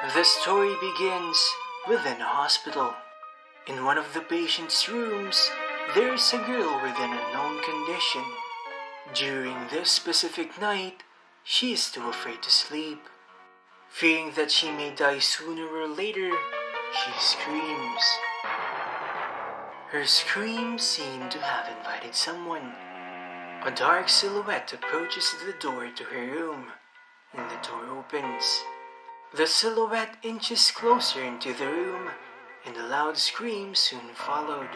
The story begins within a hospital. In one of the patient's rooms, there is a girl with an unknown condition. During this specific night, she is too afraid to sleep. Fearing that she may die sooner or later, she screams. Her screams seem to have invited someone. A dark silhouette approaches the door to her room, and the door opens. The silhouette inches closer into the room, and a loud scream soon followed.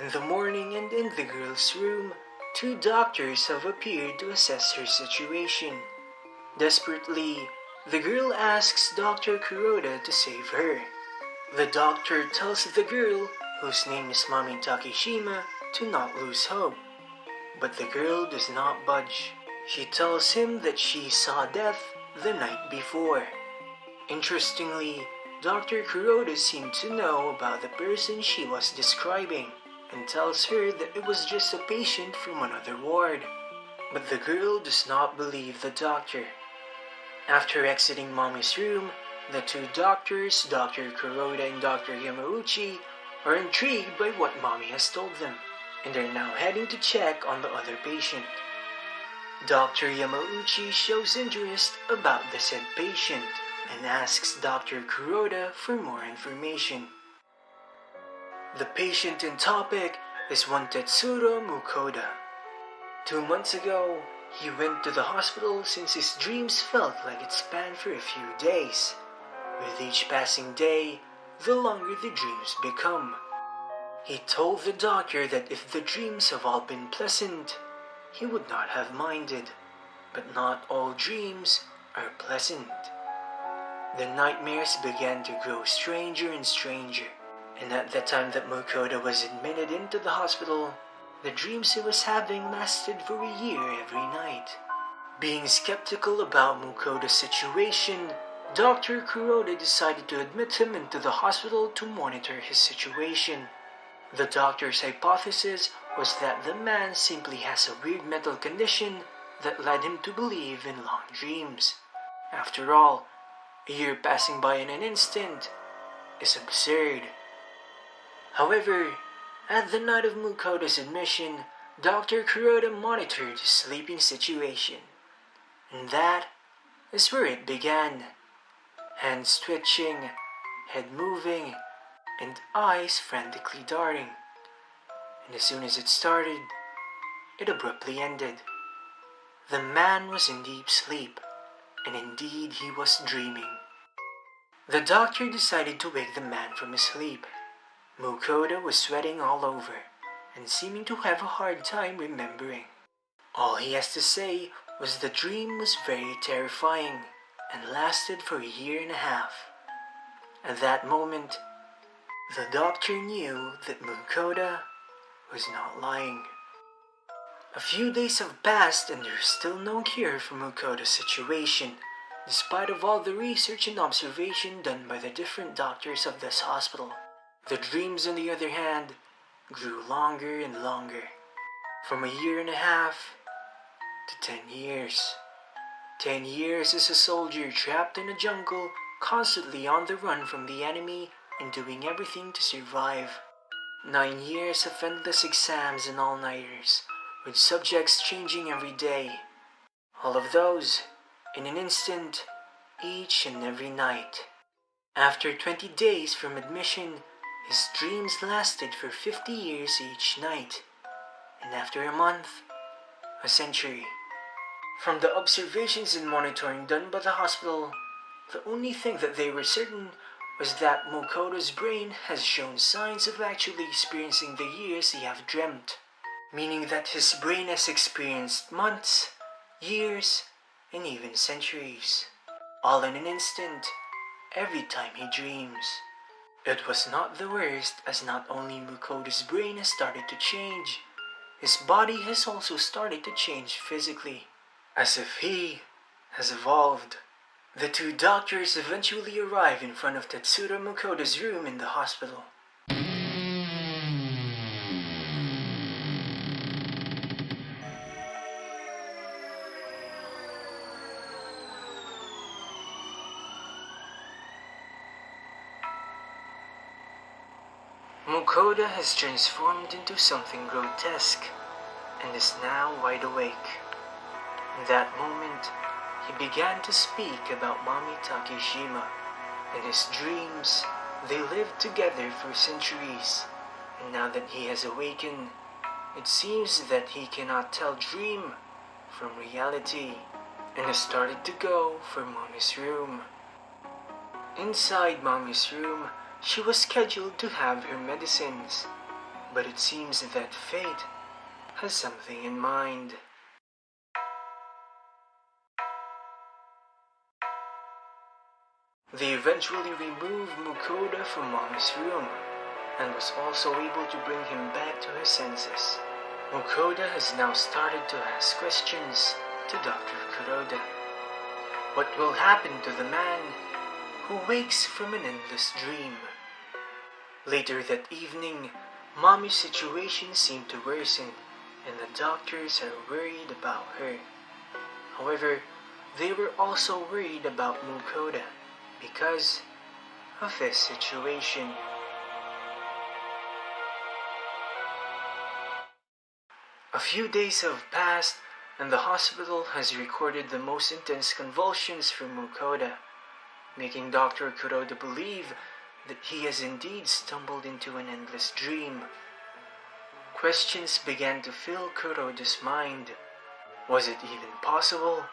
In the morning and in the girl's room, two doctors have appeared to assess her situation. Desperately, the girl asks Dr. Kuroda to save her. The doctor tells the girl, whose name is Mami Takishima, to not lose hope. But the girl does not budge. She tells him that she saw death the night before. Interestingly, Dr. Kuroda seemed to know about the person she was describing and tells her that it was just a patient from another ward. But the girl does not believe the doctor. After exiting Mommy's room, the two doctors, Dr. Kuroda and Dr. Yamauchi, are intrigued by what Mommy has told them and are now heading to check on the other patient. Dr. Yamauchi shows interest about the said patient and asks Dr. Kuroda for more information. The patient in topic is one Tetsuro Mukoda. 2 months ago, he went to the hospital since his dreams felt like it spanned for a few days. With each passing day, the longer the dreams become. He told the doctor that if the dreams have all been pleasant, he would not have minded, but not all dreams are pleasant. The nightmares began to grow stranger and stranger, and at the time that Mukoda was admitted into the hospital, the dreams he was having lasted for a year every night. Being skeptical about Mukoda's situation, Dr. Kuroda decided to admit him into the hospital to monitor his situation. The doctor's hypothesis was that the man simply has a weird mental condition that led him to believe in long dreams. After all, a year passing by in an instant is absurd. However, at the night of Mukoda's admission, Dr. Kuroda monitored his sleeping situation. And that is where it began. Hands twitching, head moving, and eyes frantically darting. And as soon as it started, it abruptly ended. The man was in deep sleep, and indeed he was dreaming. The doctor decided to wake the man from his sleep. Mukoda was sweating all over, and seeming to have a hard time remembering. All he has to say was the dream was very terrifying, and lasted for a year and a half. At that moment, the doctor knew that Mukoda was not lying. A few days have passed and there is still no cure for Mukoda's situation, despite of all the research and observation done by the different doctors of this hospital. The dreams, on the other hand, grew longer and longer, from a year and a half to 10 years. 10 years as a soldier trapped in a jungle, constantly on the run from the enemy and doing everything to survive. 9 years of endless exams and all-nighters, with subjects changing every day. All of those, in an instant, each and every night. After 20 days from admission, his dreams lasted for 50 years each night. And after a month, a century. From the observations and monitoring done by the hospital, the only thing that they were certain was that Mukoda's brain has shown signs of actually experiencing the years he have dreamt, meaning that his brain has experienced months, years, and even centuries, all in an instant, every time he dreams. It was not the worst, as not only Mukoda's brain has started to change, his body has also started to change physically, as if he has evolved. The two doctors eventually arrive in front of Tetsuro Mukoda's room in the hospital. Mukoda has transformed into something grotesque and is now wide awake. In that moment, he began to speak about Mami Takeshima. In his dreams, they lived together for centuries, and now that he has awakened, it seems that he cannot tell dream from reality, and has started to go for Mommy's room. Inside Mommy's room, she was scheduled to have her medicines, but it seems that fate has something in mind. They eventually removed Mukoda from Mommy's room, and was also able to bring him back to her senses. Mukoda has now started to ask questions to Dr. Kuroda. What will happen to the man who wakes from an endless dream? Later that evening, Mommy's situation seemed to worsen, and the doctors are worried about her. However, they were also worried about Mukoda because of his situation. A few days have passed, and the hospital has recorded the most intense convulsions for Mukoda, making Dr. Kuroda believe that he has indeed stumbled into an endless dream. Questions began to fill Kuroda's mind. Was it even possible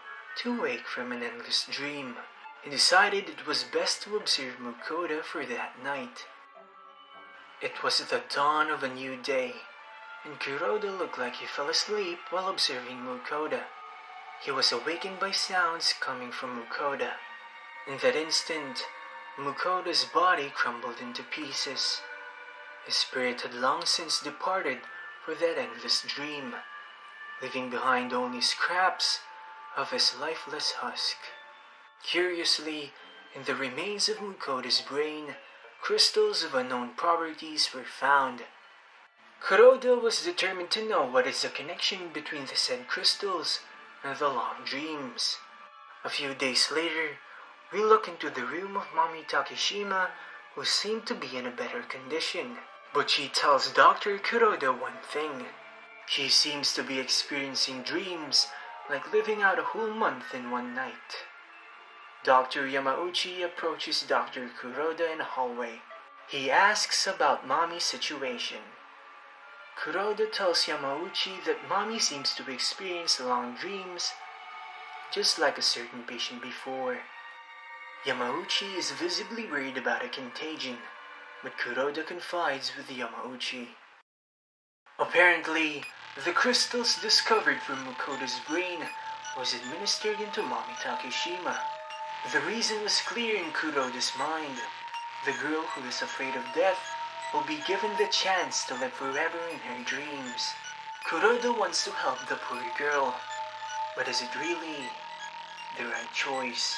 to wake from an endless dream? He decided it was best to observe Mukoda for that night. It was the dawn of a new day, and Kuroda looked like he fell asleep while observing Mukoda. He was awakened by sounds coming from Mukoda. In that instant, Mukoda's body crumbled into pieces. His spirit had long since departed for that endless dream, leaving behind only scraps of his lifeless husk. Curiously, in the remains of Mukoda's brain, crystals of unknown properties were found. Kuroda was determined to know what is the connection between the said crystals and the long dreams. A few days later, we look into the room of Mami Takeshima, who seemed to be in a better condition. But she tells Dr. Kuroda one thing. She seems to be experiencing dreams like living out a whole month in one night. Dr. Yamauchi approaches Dr. Kuroda in a hallway. He asks about Mami's situation. Kuroda tells Yamauchi that Mami seems to experience long dreams, just like a certain patient before. Yamauchi is visibly worried about a contagion, but Kuroda confides with Yamauchi. Apparently, the crystals discovered from Mukoda's brain was administered into Mami Takeshima. The reason was clear in Kuroda's mind. The girl who is afraid of death will be given the chance to live forever in her dreams. Kuroda wants to help the poor girl, but is it really the right choice?